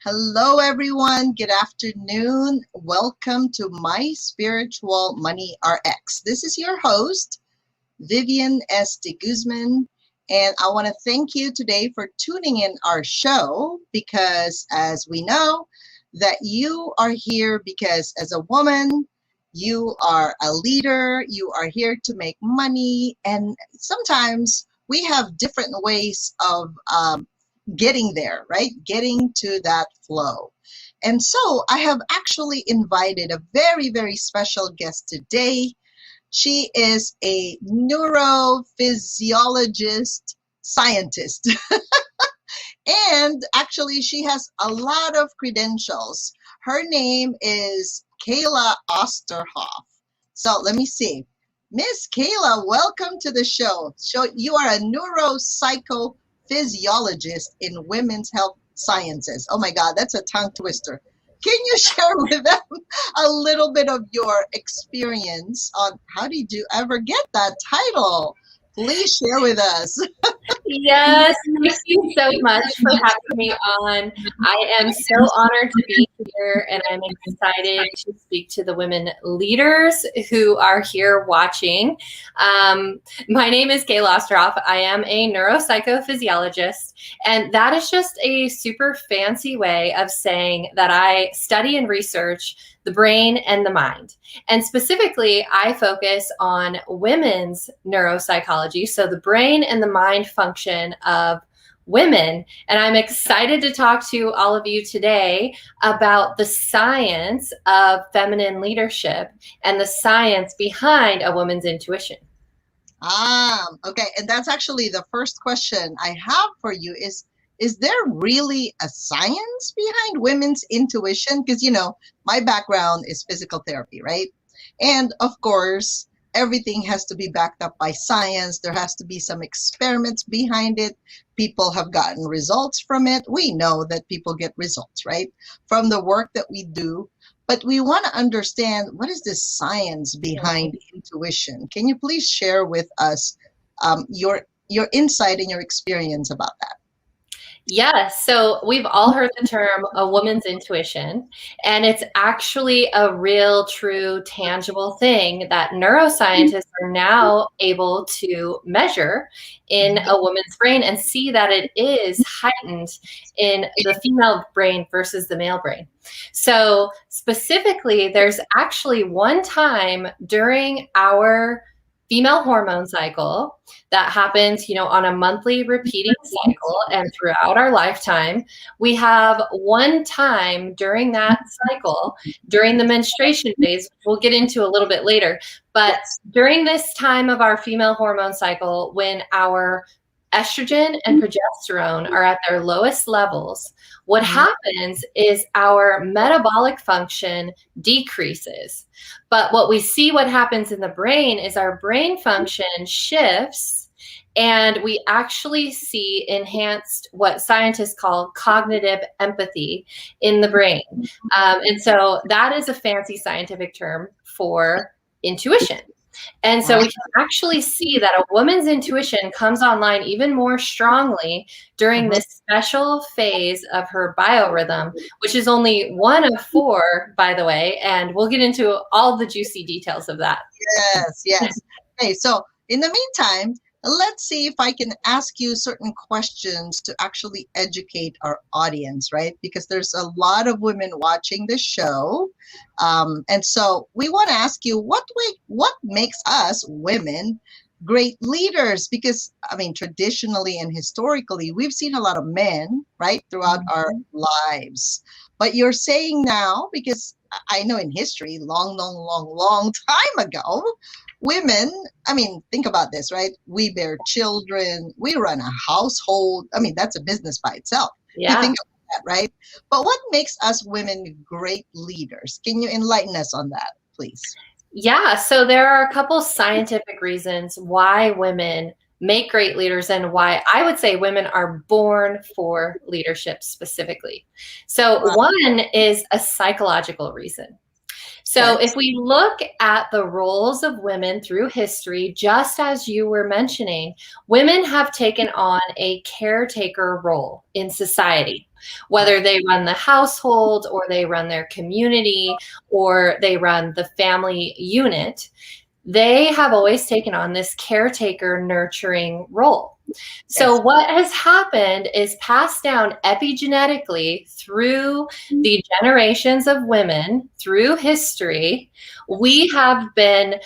Hello, everyone. Good afternoon. Welcome to My Spiritual Money RX. This is your host, Vivian S. de Guzman, and I want to thank you today for tuning in our show because, as we know, that you are here because as a woman, you are a leader, you are here to make money, and sometimes we have different ways of getting there, right? Getting to that flow. And so I have actually invited a very, very special guest today. She is a neurophysiologist scientist. And actually, she has a lot of credentials. Her name is Kayla Osterhoff. So let me see. Miss Kayla, welcome to the show. So you are a neuropsychophysiologist in women's health sciences. Oh my God, that's a tongue twister. Can you share with them a little bit of your experience on how did you ever get that title? Please share with us. Yes, thank you so much for having me on. I am so honored to be here, and I'm excited to speak to the women leaders who are here watching. My name is Kayla Osterhoff. I am a neuropsychophysiologist, and that is just a super fancy way of saying that I study and research the brain and the mind. And specifically, I focus on women's neuropsychology, so the brain and the mind function of women. And I'm excited to talk to all of you today about the science of feminine leadership and the science behind a woman's intuition. Okay. And that's actually the first question I have for you is there really a science behind women's intuition? Because, my background is physical therapy, right? And of course, everything has to be backed up by science. There has to be some experiments behind it. People have gotten results from it. We know that people get results, right? From the work that we do. But we want to understand, what is the science behind intuition? Can you please share with us your insight and your experience about that? Yes. So we've all heard the term a woman's intuition, and it's actually a real, true, tangible thing that neuroscientists are now able to measure in a woman's brain and see that it is heightened in the female brain versus the male brain. So specifically, there's actually one time during our female hormone cycle that happens, on a monthly repeating cycle and throughout our lifetime. We have one time during that cycle, during the menstruation phase, which we'll get into a little bit later, but during this time of our female hormone cycle, when our estrogen and progesterone are at their lowest levels, what happens is our metabolic function decreases. But what we see what happens in the brain is our brain function shifts, and we actually see enhanced, what scientists call cognitive empathy in the brain. And so that is a fancy scientific term for intuition. And so we can actually see that a woman's intuition comes online even more strongly during this special phase of her biorhythm, which is only one of 4, by the way. And we'll get into all the juicy details of that. Yes. Okay, so in the meantime, let's see if I can ask you certain questions to actually educate our audience, right? Because there's a lot of women watching the show. And so we want to ask you, what makes us women great leaders? Because, traditionally and historically, we've seen a lot of men, right, throughout our lives. But you're saying now, because I know in history, long time ago, women, think about this, right? We bear children, we run a household. That's a business by itself. Yeah. You think about that, right? But what makes us women great leaders? Can you enlighten us on that, please? Yeah, so there are a couple scientific reasons why women make great leaders and why I would say women are born for leadership specifically. So one is a psychological reason. So if we look at the roles of women through history, just as you were mentioning, women have taken on a caretaker role in society, whether they run the household or they run their community or they run the family unit. They have always taken on this caretaker nurturing role. So what has happened is passed down epigenetically through the generations of women through history. We have been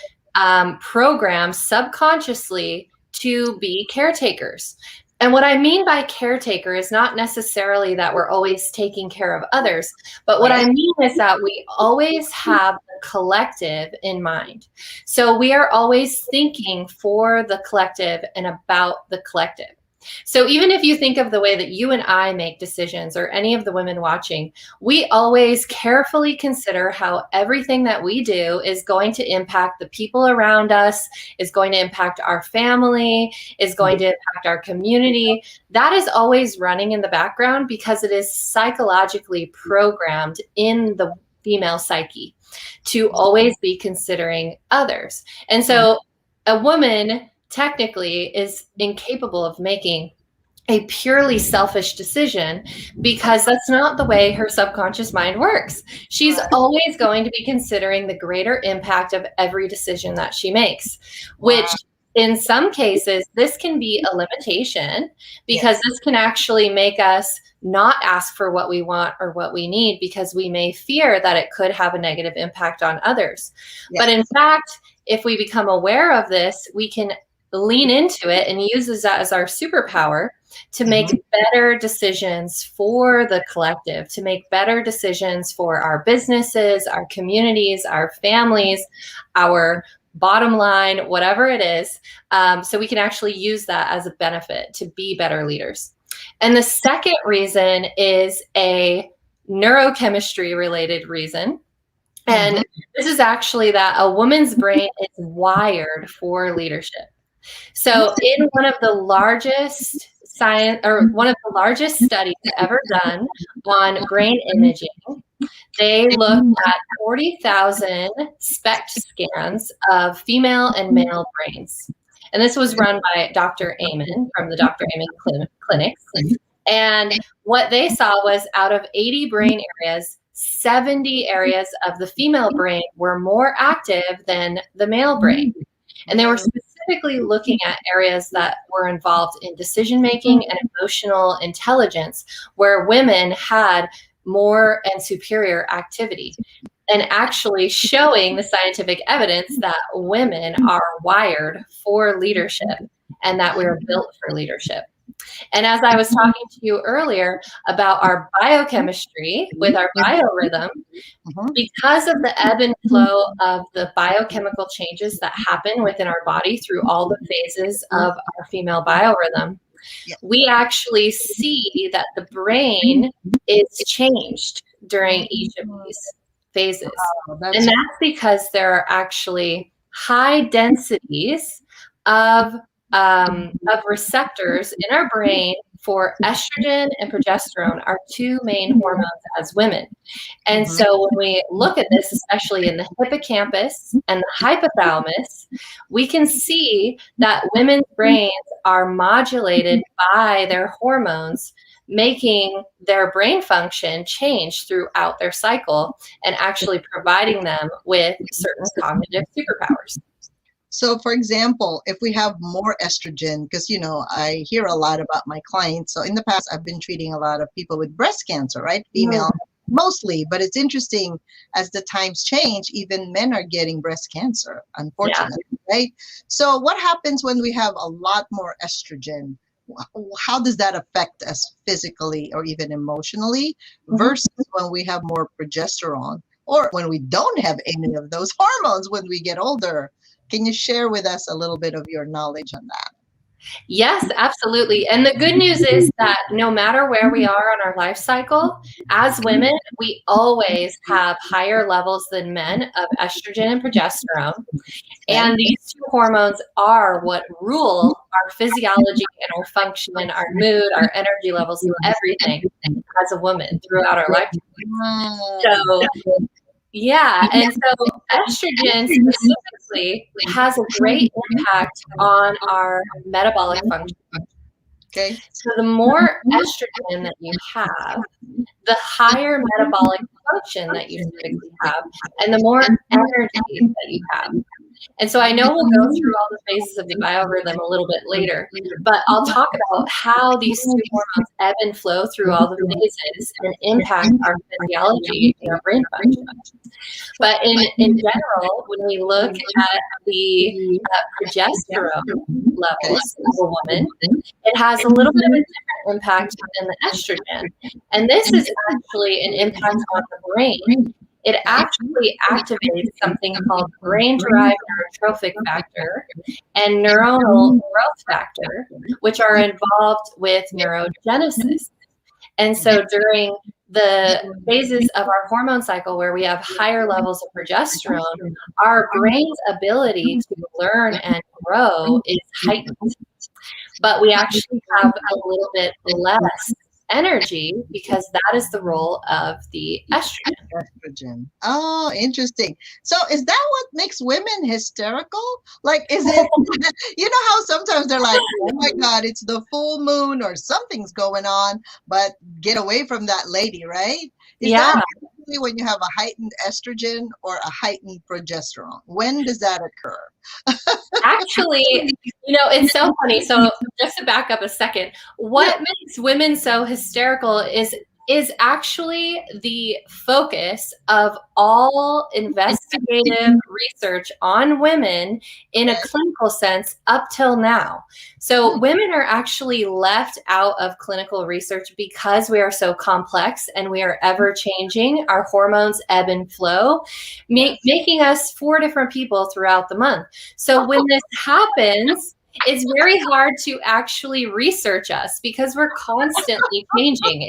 programmed subconsciously to be caretakers. And what I mean by caretaker is not necessarily that we're always taking care of others, but what I mean is that we always have the collective in mind. So we are always thinking for the collective and about the collective. So even if you think of the way that you and I make decisions, or any of the women watching, we always carefully consider how everything that we do is going to impact the people around us, is going to impact our family, is going to impact our community. That is always running in the background because it is psychologically programmed in the female psyche to always be considering others. And so a woman technically is incapable of making a purely selfish decision because that's not the way her subconscious mind works. She's always going to be considering the greater impact of every decision that she makes, which in some cases, this can be a limitation because this can actually make us not ask for what we want or what we need because we may fear that it could have a negative impact on others. But in fact, if we become aware of this, we can lean into it and use that as our superpower to make better decisions for the collective, to make better decisions for our businesses, our communities, our families, our bottom line, whatever it is. So we can actually use that as a benefit to be better leaders. And the second reason is a neurochemistry related reason. And this is actually that a woman's brain is wired for leadership. So in one of the largest studies ever done on brain imaging, they looked at 40,000 SPECT scans of female and male brains. And this was run by Dr. Amen from the Dr. Amen clinics. And what they saw was out of 80 brain areas, 70 areas of the female brain were more active than the male brain. And they were specifically looking at areas that were involved in decision-making and emotional intelligence, where women had more and superior activity, and actually showing the scientific evidence that women are wired for leadership and that we're built for leadership. And as I was talking to you earlier about our biochemistry with our biorhythm, because of the ebb and flow of the biochemical changes that happen within our body through all the phases of our female biorhythm, we actually see that the brain is changed during each of these phases. And that's because there are actually high densities of receptors in our brain for estrogen and progesterone, our two main hormones as women. And so when we look at this, especially in the hippocampus and the hypothalamus, we can see that women's brains are modulated by their hormones, making their brain function change throughout their cycle and actually providing them with certain cognitive superpowers. So, for example, if we have more estrogen, because, I hear a lot about my clients. So in the past, I've been treating a lot of people with breast cancer, right? Female mostly. But it's interesting, as the times change, even men are getting breast cancer, unfortunately, right? So what happens when we have a lot more estrogen? How does that affect us physically or even emotionally versus when we have more progesterone, or when we don't have any of those hormones when we get older? Can you share with us a little bit of your knowledge on that? Yes, absolutely. And the good news is that no matter where we are on our life cycle, as women, we always have higher levels than men of estrogen and progesterone. And these two hormones are what rule our physiology and our function, our mood, our energy levels, everything as a woman throughout our lifetime. So Yeah. And so estrogen specifically has a great impact on our metabolic function. Okay. So the more estrogen that you have, the higher metabolic function that you typically have, and the more energy that you have. And so I know we'll go through all the phases of the biorhythm a little bit later, but I'll talk about how these two hormones ebb and flow through all the phases and impact our physiology and our brain function. But in general, when we look at the progesterone levels of a woman, it has a little bit of a different impact than the estrogen. And this is actually an impact on the brain. It actually activates something called brain-derived neurotrophic factor and neuronal growth factor, which are involved with neurogenesis. And so during the phases of our hormone cycle where we have higher levels of progesterone, our brain's ability to learn and grow is heightened. But we actually have a little bit less energy because that is the role of the estrogen. Oh, interesting. So is that what makes women hysterical? Like, is it, you know how sometimes they're like, oh my God, it's the full moon or something's going on, but get away from that lady, right? Is that when you have a heightened estrogen or a heightened progesterone? When does that occur? Actually, it's so funny. So just to back up a second, what makes women so hysterical is actually the focus of all investigative research on women in a clinical sense up till now. So women are actually left out of clinical research because we are so complex and we are ever changing. Our hormones ebb and flow, making us 4 different people throughout the month. So when this happens, it's very hard to actually research us because we're constantly changing.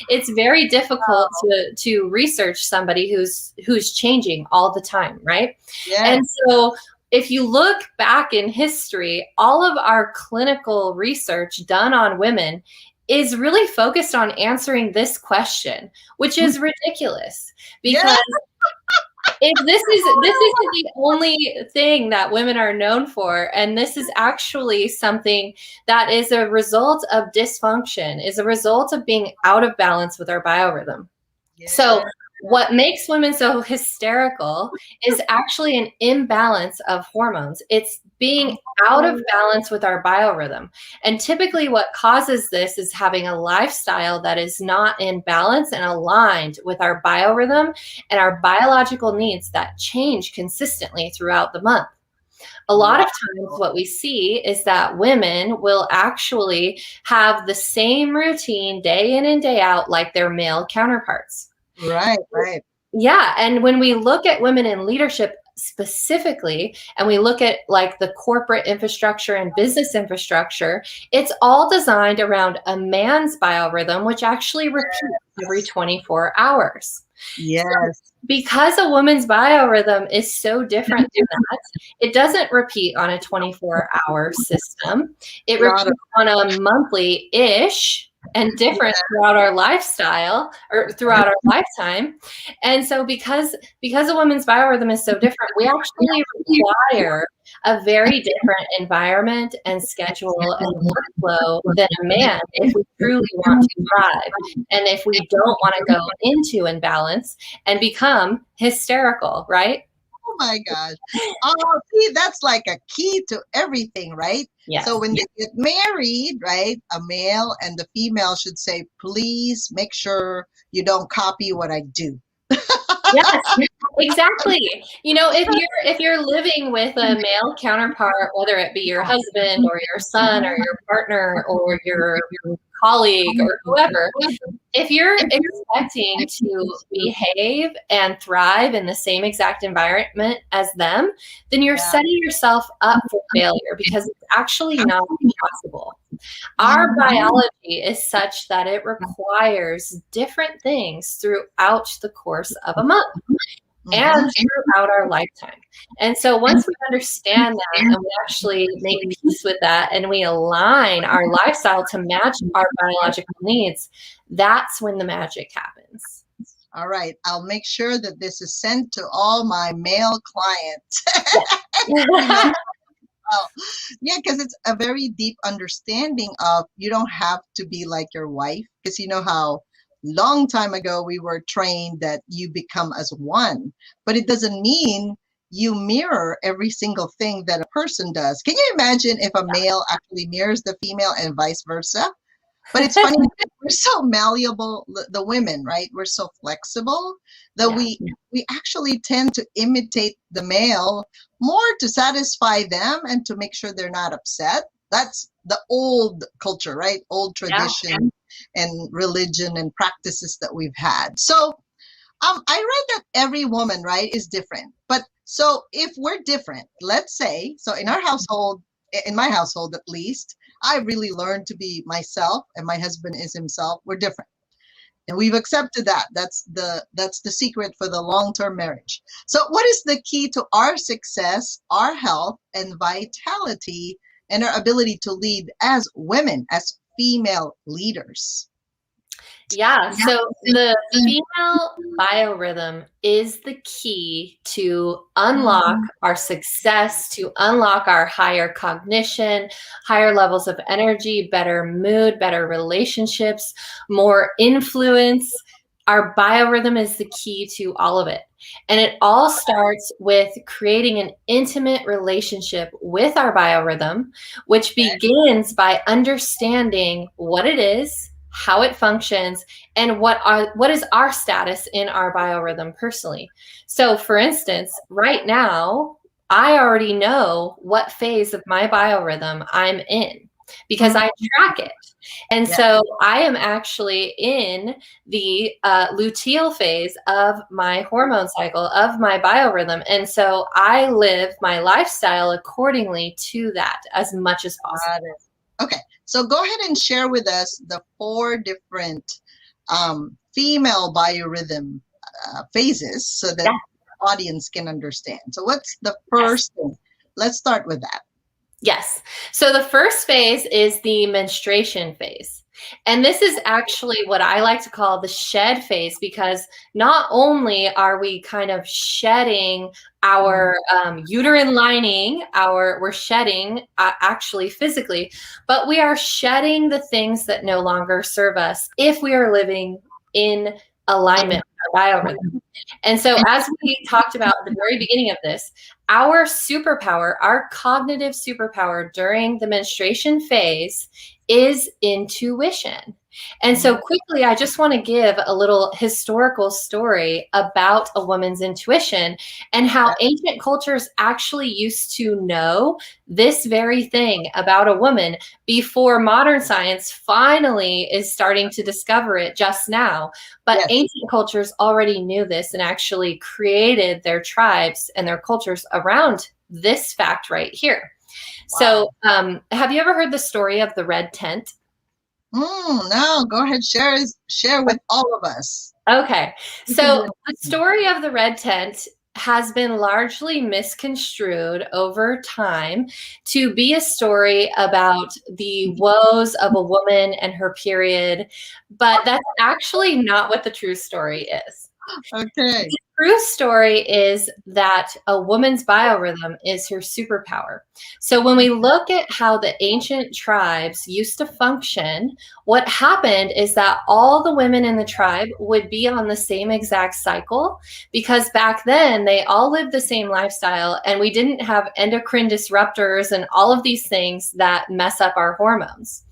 It's very difficult to research somebody who's changing all the time, right? Yes. And so if you look back in history, all of our clinical research done on women is really focused on answering this question, which is ridiculous because this isn't the only thing that women are known for, and this is actually something that is a result of dysfunction, is a result of being out of balance with our biorhythm. So what makes women so hysterical is actually an imbalance of hormones. It's being out of balance with our biorhythm. And typically what causes this is having a lifestyle that is not in balance and aligned with our biorhythm and our biological needs that change consistently throughout the month. A lot of times what we see is that women will actually have the same routine day in and day out like their male counterparts. Right. Yeah. And when we look at women in leadership specifically, and we look at like the corporate infrastructure and business infrastructure, it's all designed around a man's biorhythm, which actually repeats every 24 hours. Yes. So because a woman's biorhythm is so different than that, it doesn't repeat on a 24-hour system. It repeats on a monthly-ish and different throughout our lifestyle or throughout our lifetime. And so because a woman's biorhythm is so different, we actually require a very different environment and schedule and workflow than a man if we truly want to thrive and if we don't want to go into imbalance and become hysterical, right? Oh my gosh. Oh, see, that's like a key to everything, right? Yes. So when they get married, right, a male and the female should say, please make sure you don't copy what I do. Yes, exactly. If you're living with a male counterpart, whether it be your husband or your son or your partner or your colleague or whoever, if you're expecting to behave and thrive in the same exact environment as them, then you're setting yourself up for failure because it's actually not possible. Our biology is such that it requires different things throughout the course of a month and throughout our lifetime. And so once we understand that and we actually make peace with that and we align our lifestyle to match our biological needs, that's when the magic happens. All right. I'll make sure that this is sent to all my male clients. Yeah. Well, yeah, because it's a very deep understanding of you don't have to be like your wife, because you know how long time ago we were trained that you become as one, but it doesn't mean you mirror every single thing that a person does. Can you imagine if a male actually mirrors the female and vice versa? But it's funny because we're so malleable, the women, right? We're so flexible that Yeah. we actually tend to imitate the male more to satisfy them and to make sure they're not upset. That's the old culture, right? Old tradition and religion and practices that we've had. So I read that every woman, right, is different. But so if we're different, let's say, so in our household, in my household at least, I really learned to be myself, and my husband is himself. We're different, and we've accepted that. That's the secret for the long-term marriage. So what is the key to our success, our health, and vitality, and our ability to lead as women, as female leaders? Yeah, so the female biorhythm is the key to unlock our success, to unlock our higher cognition, higher levels of energy, better mood, better relationships, more influence. Our biorhythm is the key to all of it. And it all starts with creating an intimate relationship with our biorhythm, which begins by understanding what it is, how it functions, and what is our status in our biorhythm personally. So for instance, right now, I already know what phase of my biorhythm I'm in because I track it. And so I am actually in the luteal phase of my hormone cycle, of my biorhythm. And so I live my lifestyle accordingly to that as much as possible. Okay, so go ahead and share with us the 4 different female biorhythm phases so that the audience can understand. So what's the first thing? Let's start with that. Yes. So the first phase is the menstruation phase. And this is actually what I like to call the shed phase, because not only are we kind of shedding our uterine lining, we're shedding actually physically, but we are shedding the things that no longer serve us if we are living in alignment with our biorhythm. And so as we talked about at the very beginning of this, our superpower, our cognitive superpower during the menstruation phase is intuition. And so quickly, I just want to give a little historical story about a woman's intuition and how ancient cultures actually used to know this very thing about a woman before modern science finally is starting to discover it just now. But ancient cultures already knew this and actually created their tribes and their cultures around this fact right here. Wow. So have you ever heard the story of the red tent? No, go ahead, share with all of us. Okay, so the story of the red tent has been largely misconstrued over time to be a story about the woes of a woman and her period, but that's actually not what the true story is. Okay. The true story is that a woman's biorhythm is her superpower. So when we look at how the ancient tribes used to function, what happened is that all the women in the tribe would be on the same exact cycle, because back then they all lived the same lifestyle and we didn't have endocrine disruptors and all of these things that mess up our hormones.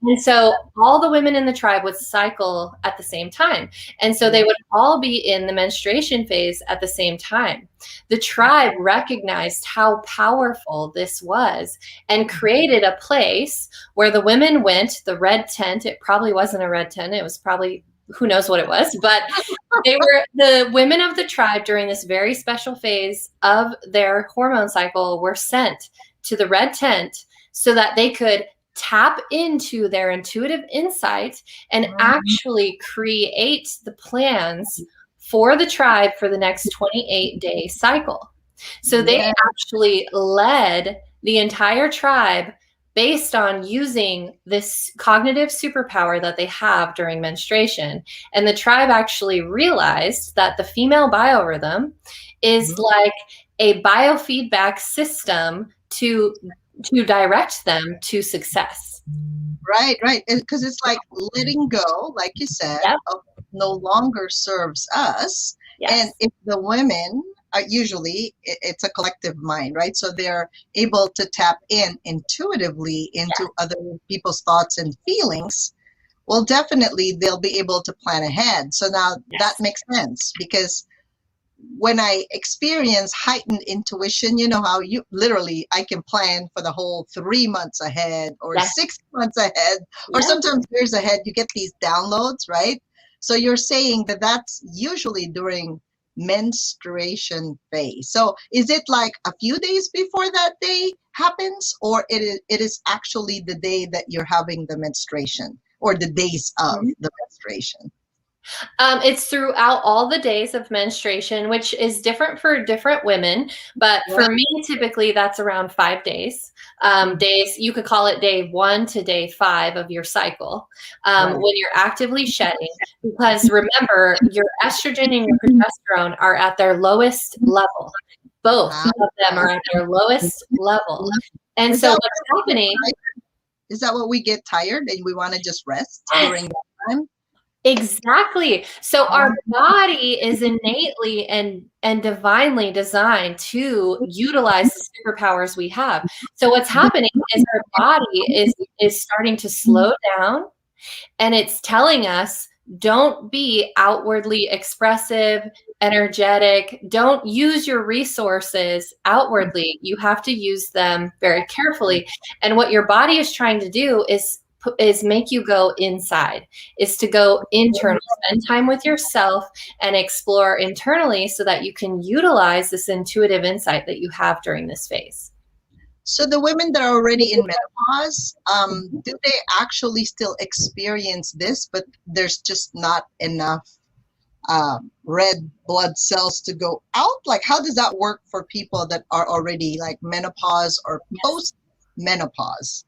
And so all the women in the tribe would cycle at the same time. And so they would all be in the menstruation phase at the same time. The tribe recognized how powerful this was and created a place where the women went, the red tent. It probably wasn't a red tent. It was probably, who knows what it was, but they were the women of the tribe during this very special phase of their hormone cycle were sent to the red tent so that they could tap into their intuitive insight and actually create the plans for the tribe for the next 28-day cycle. So they actually led the entire tribe based on using this cognitive superpower that they have during menstruation. And the tribe actually realized that the female biorhythm is like a biofeedback system to direct them to success. Right. Because it's like letting go, like you said, of no longer serves us. Yes. And if the women are usually, it's a collective mind, right? So they're able to tap in intuitively into other people's thoughts and feelings. Well, definitely they'll be able to plan ahead. So now that makes sense, because when I experience heightened intuition, you know how you literally, I can plan for the whole 3 months ahead or 6 months ahead, or sometimes years ahead, you get these downloads, right? So you're saying that that's usually during menstruation phase. So is it like a few days before that day happens, or it is actually the day that you're having the menstruation, or the days of the menstruation? It's throughout all the days of menstruation, which is different for different women. But for me, typically that's around 5 days. Days, you could call it day 1 to day 5 of your cycle, when you're actively shedding. Because remember, your estrogen and your progesterone are at their lowest level. Both of them are at their lowest level. And so what's happening? Is that what we get tired and we want to just rest during that time? Exactly. So our body is innately and divinely designed to utilize the superpowers we have. So what's happening is our body is starting to slow down, and it's telling us, don't be outwardly expressive, energetic. Don't use your resources outwardly. You have to use them very carefully. And what your body is trying to do is make you go inside, is to go internal, spend time with yourself and explore internally so that you can utilize this intuitive insight that you have during this phase. So the women that are already in menopause, do they actually still experience this, but there's just not enough red blood cells to go out? Like, how does that work for people that are already like menopause or post-menopause?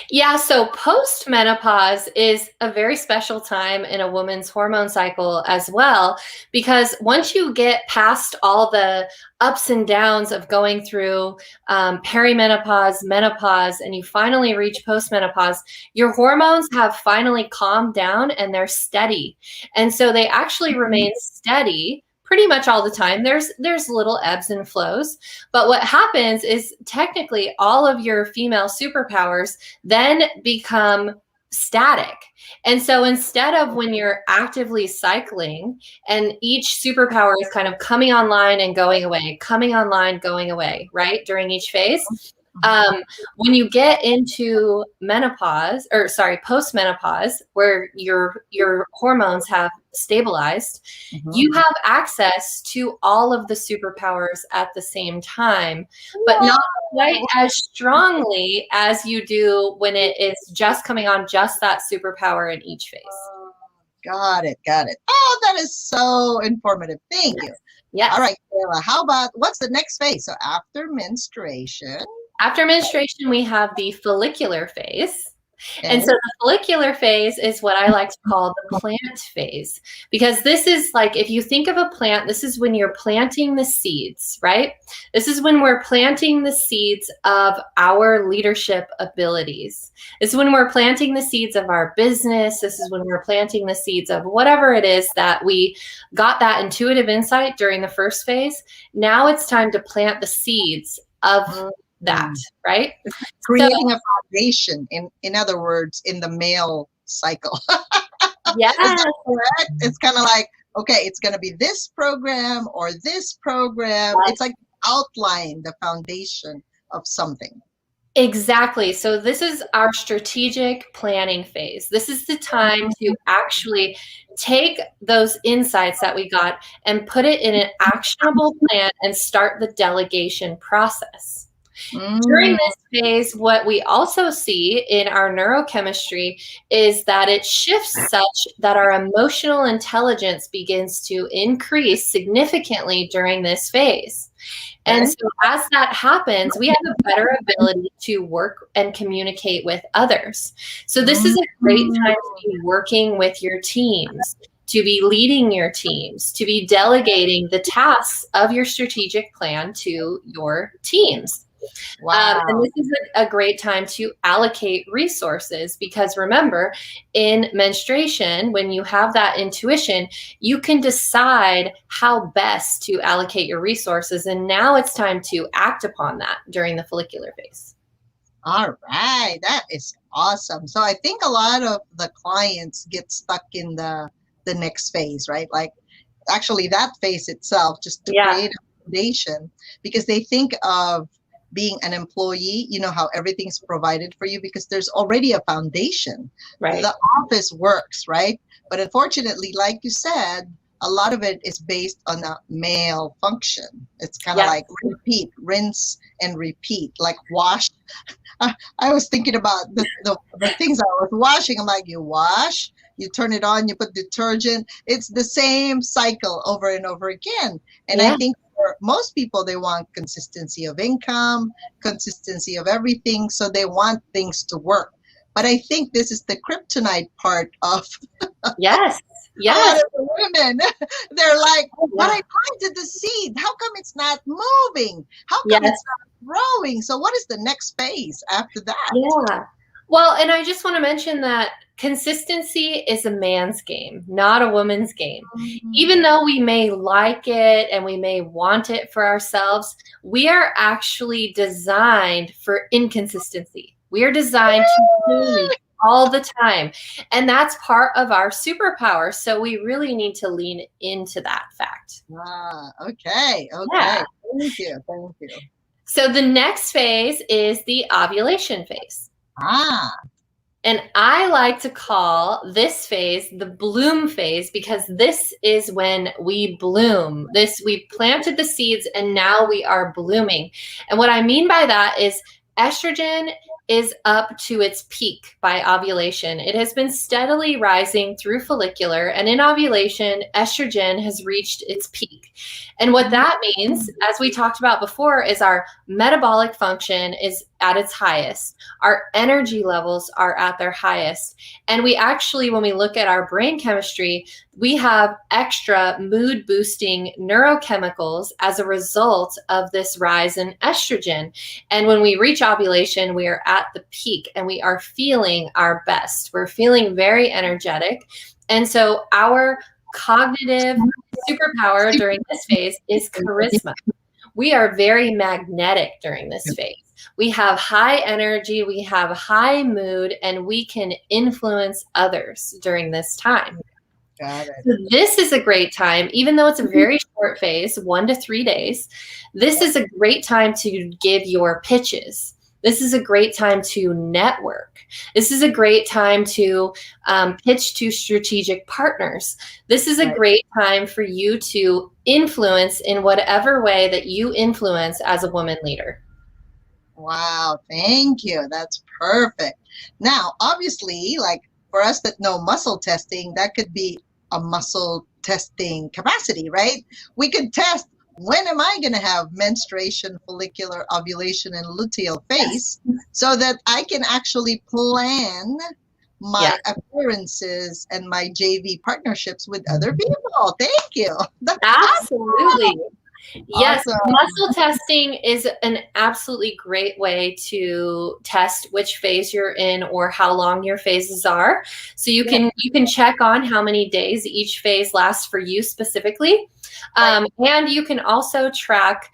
Yeah, so post-menopause is a very special time in a woman's hormone cycle as well, because once you get past all the ups and downs of going through perimenopause, menopause, and you finally reach post-menopause, your hormones have finally calmed down and they're steady. And so they actually remain steady pretty much all the time. There's little ebbs and flows, but what happens is technically all of your female superpowers then become static. And so instead of when you're actively cycling and each superpower is kind of coming online and going away, coming online, going away, right, during each phase, when you get into post-menopause, where your hormones have stabilized, you have access to all of the superpowers at the same time, but not quite as strongly as you do when it is just coming on, just that superpower in each phase. Got it. Oh, that is so informative. Thank you. Yes. All right, Kayla, how about, what's the next phase? So after menstruation? After menstruation, we have the follicular phase. And so the follicular phase is what I like to call the plant phase, because this is like, if you think of a plant, this is when you're planting the seeds, right? This is when we're planting the seeds of our leadership abilities. This is when we're planting the seeds of our business. This is when we're planting the seeds of whatever it is that we got that intuitive insight during the first phase. Now it's time to plant the seeds of that, right? Creating a foundation, in other words, in the male cycle. Yes. Is that correct? It's kind of like, okay, it's going to be this program or this program. It's like outline the foundation of something. Exactly. So this is our strategic planning phase. This is the time to actually take those insights that we got and put it in an actionable plan and start the delegation process. During this phase, what we also see in our neurochemistry is that it shifts such that our emotional intelligence begins to increase significantly during this phase. And so as that happens, we have a better ability to work and communicate with others. So this is a great time to be working with your teams, to be leading your teams, to be delegating the tasks of your strategic plan to your teams. Wow. And this is a great time to allocate resources, because remember, in menstruation, when you have that intuition, you can decide how best to allocate your resources. And now it's time to act upon that during the follicular phase. All right. That is awesome. So I think a lot of the clients get stuck in the next phase, right? Like actually that phase itself, just to create a foundation, because they think of being an employee, you know, how everything's provided for you because there's already a foundation. Right. The office works, right? But unfortunately, like you said, a lot of it is based on a male function. It's kind of like repeat, rinse and repeat, like wash. I was thinking about the things I was washing. I'm like, you wash, you turn it on, you put detergent. It's the same cycle over and over again. And I think for most people, they want consistency of income, consistency of everything. So they want things to work. But I think this is the kryptonite part of yes. a lot of the women. They're like, but I planted the seed. How come it's not moving? How come it's not growing? So what is the next phase after that? Yeah. Well, and I just want to mention that consistency is a man's game, not a woman's game. Even though we may like it and we may want it for ourselves, we are actually designed for inconsistency. We are designed to all the time. And that's part of our superpower. So we really need to lean into that fact. Okay. Yeah. Thank you. So the next phase is the ovulation phase. And I like to call this phase the bloom phase, because this is when we bloom. We planted the seeds and now we are blooming. And what I mean by that is estrogen is up to its peak by ovulation. It has been steadily rising through follicular, and in ovulation, estrogen has reached its peak. And what that means, as we talked about before, is our metabolic function is at its highest. Our energy levels are at their highest. And we actually, when we look at our brain chemistry, we have extra mood boosting neurochemicals as a result of this rise in estrogen. And when we reach ovulation, we are at the peak and we are feeling our best. We're feeling very energetic. And so our cognitive superpower during this phase is charisma. We are very magnetic during this phase. We have high energy, we have high mood, and we can influence others during this time. Got it. So this is a great time, even though it's a very short phase, 1 to 3 days. This is a great time to give your pitches. This is a great time to network. This is a great time to pitch to strategic partners. This is a great time for you to influence in whatever way that you influence as a woman leader. Wow, thank you. That's perfect. Now, obviously, like for us that know muscle testing, that could be a muscle testing capacity, right? We could test, when am I going to have menstruation, follicular, ovulation, and luteal phase, so that I can actually plan my appearances and my JV partnerships with other people. Thank you. Absolutely. Yes, Awesome. muscle testing is an absolutely great way to test which phase you're in or how long your phases are. So you can check on how many days each phase lasts for you specifically. And you can also track,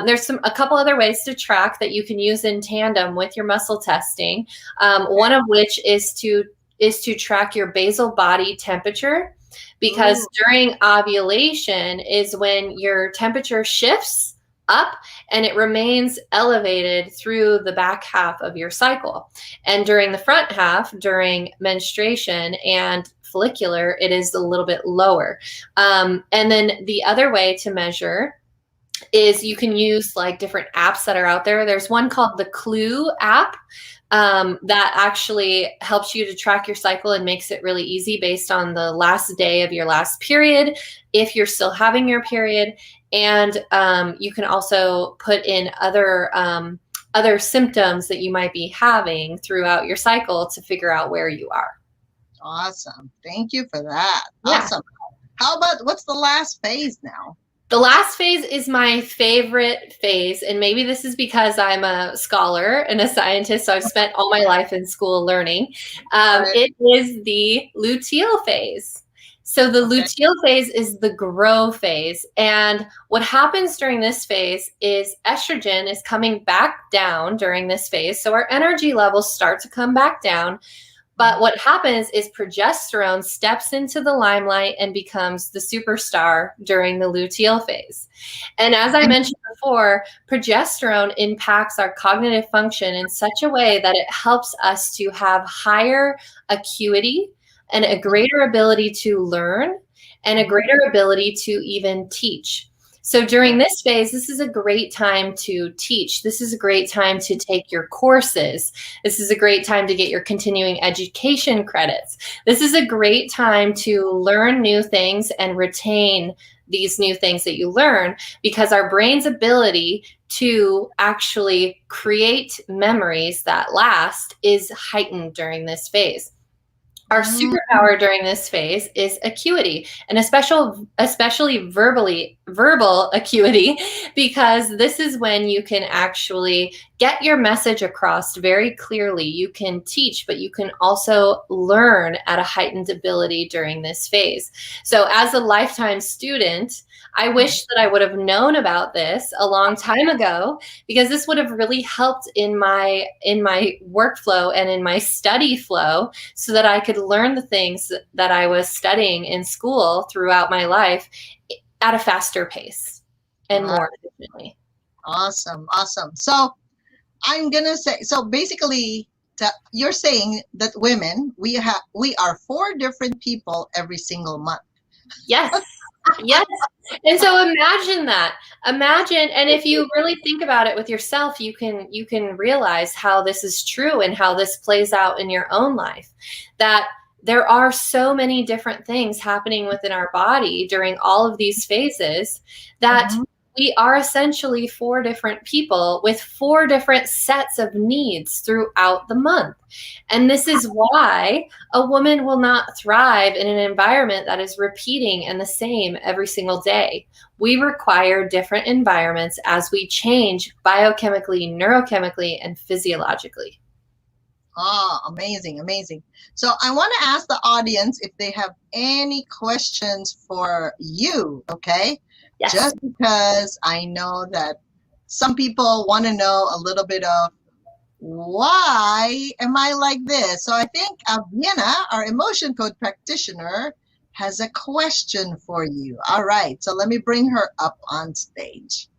there's a couple other ways to track that you can use in tandem with your muscle testing. One of which is to track your basal body temperature. Because during ovulation is when your temperature shifts up and it remains elevated through the back half of your cycle. And during the front half, during menstruation and follicular, it is a little bit lower. And then the other way to measure is you can use like different apps that are out there. There's one called the Clue app that actually helps you to track your cycle and makes it really easy based on the last day of your last period, if you're still having your period. And you can also put in other symptoms that you might be having throughout your cycle to figure out where you are. Awesome. Thank you for that. Yeah. Awesome. How about what's the last phase now? The last phase is my favorite phase, and maybe this is because I'm a scholar and a scientist, so I've spent all my life in school learning. It is the luteal phase. So the luteal phase is the grow phase, and what happens during this phase is estrogen is coming back down during this phase, so our energy levels start to come back down. But what happens is progesterone steps into the limelight and becomes the superstar during the luteal phase. And as I mentioned before, progesterone impacts our cognitive function in such a way that it helps us to have higher acuity and a greater ability to learn and a greater ability to even teach. So during this phase, this is a great time to teach. This is a great time to take your courses. This is a great time to get your continuing education credits. This is a great time to learn new things and retain these new things that you learn, because our brain's ability to actually create memories that last is heightened during this phase. Our superpower during this phase is acuity, and especially verbal acuity, because this is when you can actually get your message across very clearly. You can teach, but you can also learn at a heightened ability during this phase. So as a lifetime student, I wish that I would have known about this a long time ago, because this would have really helped in my workflow and in my study flow, so that I could learn the things that I was studying in school throughout my life at a faster pace and more efficiently. Awesome. Awesome. So I'm going to say, so basically you're saying that women, we are 4 different people every single month. Yes. Yes. And so imagine that. Imagine, and if you really think about it with yourself, you can realize how this is true and how this plays out in your own life, that there are so many different things happening within our body during all of these phases, that we are essentially 4 different people with 4 different sets of needs throughout the month. And this is why a woman will not thrive in an environment that is repeating and the same every single day. We require different environments as we change biochemically, neurochemically, and physiologically. Oh, amazing, amazing. So I want to ask the audience if they have any questions for you, okay? Yes. Just because I know that some people want to know a little bit of why am I like this? So I think Vienna, our emotion code practitioner, has a question for you. All right, so let me bring her up on stage.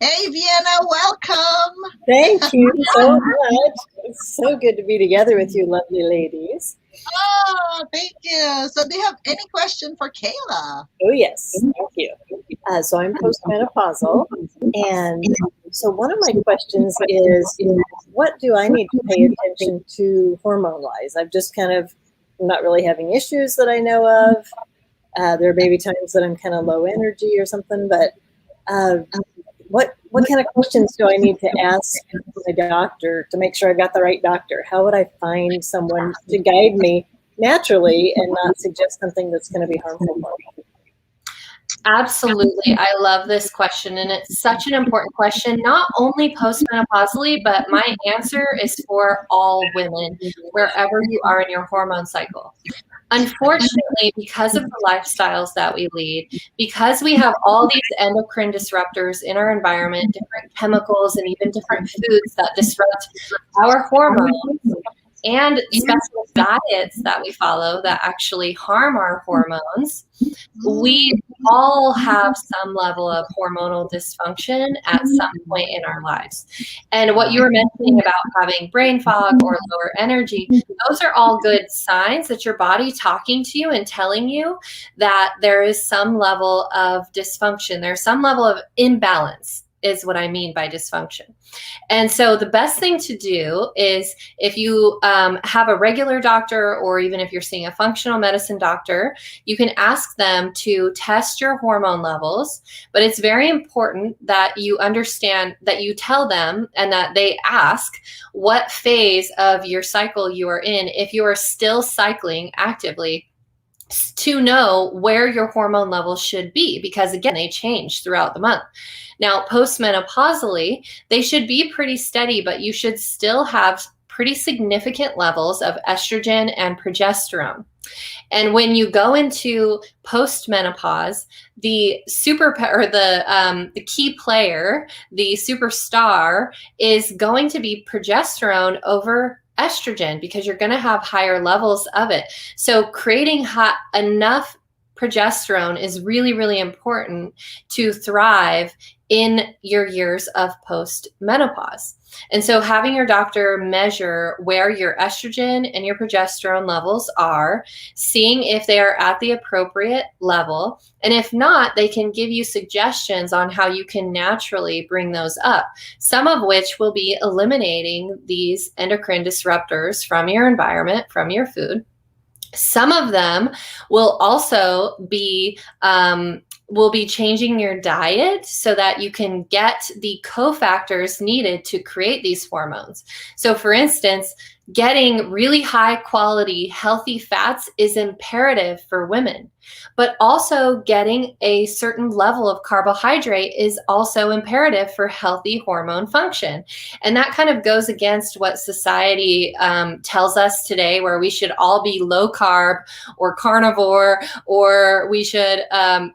Hey, Vienna, welcome. Thank you so much. It's so good to be together with you lovely ladies. Oh, thank you. So do you have any question for Kayla? Oh, yes. Thank you. So I'm postmenopausal. And so one of my questions is, what do I need to pay attention to hormone-wise? I've just I'm not really having issues that I know of. There may be times that I'm kind of low energy or something, but what kind of questions do I need to ask my doctor to make sure I've got the right doctor? How would I find someone to guide me naturally and not suggest something that's going to be harmful for me? Absolutely. I love this question, and it's such an important question, not only postmenopausally, but my answer is for all women, wherever you are in your hormone cycle. Unfortunately, because of the lifestyles that we lead, because we have all these endocrine disruptors in our environment, different chemicals and even different foods that disrupt our hormones and special diets that we follow that actually harm our hormones, we all have some level of hormonal dysfunction at some point in our lives. And what you were mentioning about having brain fog or lower energy, those are all good signs that your body talking to you and telling you that there is some level of dysfunction. There's some level of imbalance is what I mean by dysfunction. And so the best thing to do is, if you have a regular doctor, or even if you're seeing a functional medicine doctor, you can ask them to test your hormone levels. But it's very important that you understand, that you tell them and that they ask what phase of your cycle you are in, if you are still cycling actively, to know where your hormone levels should be, because again, they change throughout the month. Now, postmenopausally, they should be pretty steady, but you should still have pretty significant levels of estrogen and progesterone. And when you go into postmenopause, the key player, the superstar, is going to be progesterone over estrogen, because you're going to have higher levels of it. So creating enough progesterone is really, really important to thrive in your years of postmenopause. And so having your doctor measure where your estrogen and your progesterone levels are, seeing if they are at the appropriate level, and if not, they can give you suggestions on how you can naturally bring those up, some of which will be eliminating these endocrine disruptors from your environment, from your food. Some of them will also be changing your diet so that you can get the cofactors needed to create these hormones. So for instance, getting really high quality, healthy fats is imperative for women, but also getting a certain level of carbohydrate is also imperative for healthy hormone function. And that kind of goes against what society tells us today, where we should all be low carb or carnivore, or we should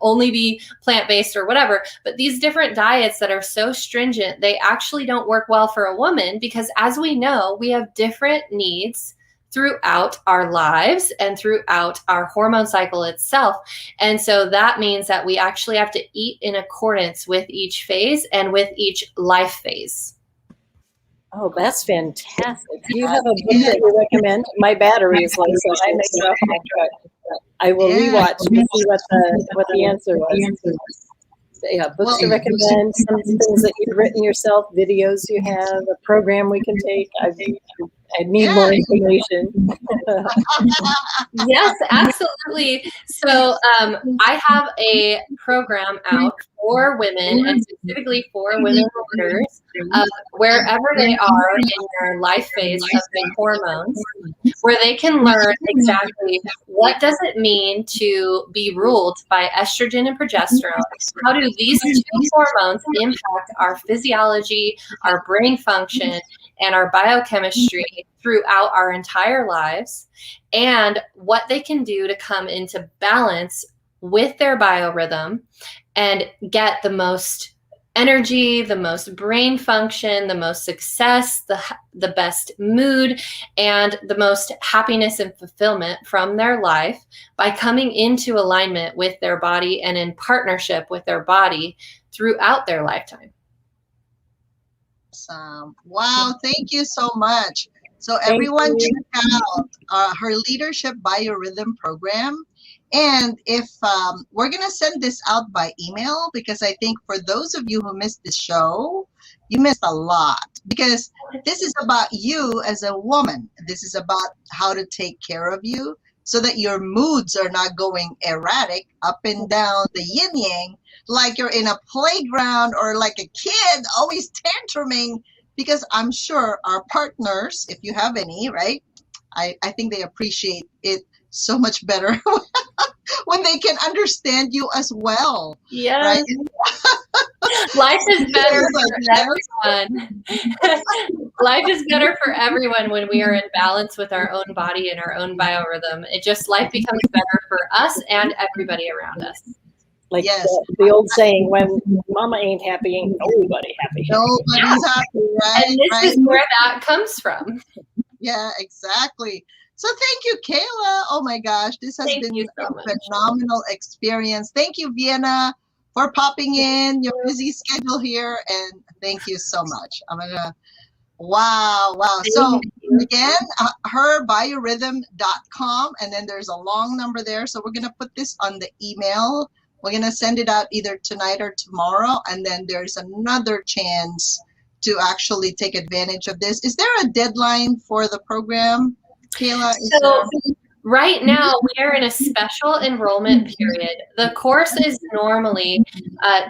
only be plant-based or whatever. But these different diets that are so stringent, they actually don't work well for a woman, because as we know, we have different needs throughout our lives and throughout our hormone cycle itself. And so that means that we actually have to eat in accordance with each phase and with each life phase. Oh, that's fantastic. Do you have a book that you recommend? My battery is low, so I make it off my truck. I will rewatch to see what the answer was. Yeah, books to recommend, some things that you've written yourself, videos you have, a program we can take. I need more information. Yes, absolutely. So I have a program out for women, and specifically for women leaders, wherever they are in their life phase of the hormones, where they can learn exactly what does it mean to be ruled by estrogen and progesterone. How do these two hormones impact our physiology, our brain function, and our biochemistry throughout our entire lives, and what they can do to come into balance with their biorhythm and get the most energy, the most brain function, the most success, the best mood, and the most happiness and fulfillment from their life by coming into alignment with their body and in partnership with their body throughout their lifetime. Awesome. Wow, thank you so much. So everyone check out her Leadership Biorhythm program. And if we're going to send this out by email, because I think for those of you who missed the show, you missed a lot, because this is about you as a woman. This is about how to take care of you so that your moods are not going erratic up and down the yin yang, like you're in a playground or like a kid always tantruming, because I'm sure our partners, if you have any, right, I think they appreciate it so much better when they can understand you as well. Yes. Right? Life is better for everyone. Life is better for everyone when we are in balance with our own body and our own biorhythm. Life becomes better for us and everybody around us. Like the old saying, when mama ain't happy, ain't nobody happy. Nobody's happy, right? And this is where that comes from. Yeah, exactly. So thank you, Kayla. Oh my gosh, this has Thank been you so a much. phenomenal experience. Thank you, Vienna, for popping in your busy schedule here, and thank you so much. Wow. So again, herbiorhythm.com, and then there's a long number there. So we're gonna put this on the email. We're gonna send it out either tonight or tomorrow, and then there's another chance to actually take advantage of this. Is there a deadline for the program, Kayla? So right now we are in a special enrollment period. The course is normally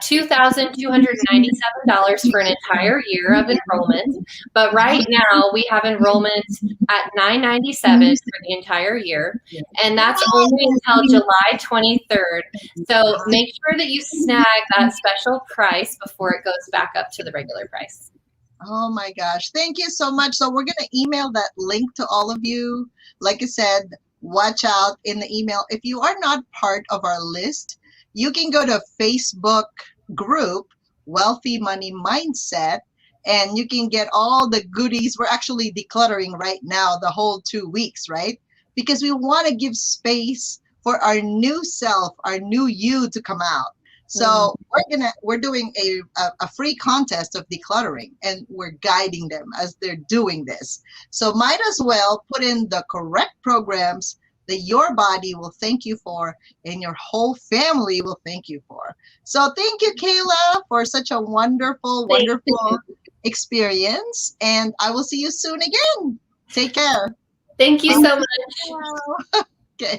$2,297 for an entire year of enrollment, but right now we have enrollment at $997 for the entire year, and that's only until July 23rd. So make sure that you snag that special price before it goes back up to the regular price. Oh my gosh. Thank you so much. So we're going to email that link to all of you. Like I said, watch out in the email. If you are not part of our list, you can go to Facebook group, Wealthy Money Mindset, and you can get all the goodies. We're actually decluttering right now the whole 2 weeks, right? Because we want to give space for our new self, our new you to come out. So we're doing a free contest of decluttering, and we're guiding them as they're doing this. So might as well put in the correct programs that your body will thank you for and your whole family will thank you for. So thank you, Kayla, for such a wonderful experience, and I will see you soon again. Take care. Thank you so much. Okay.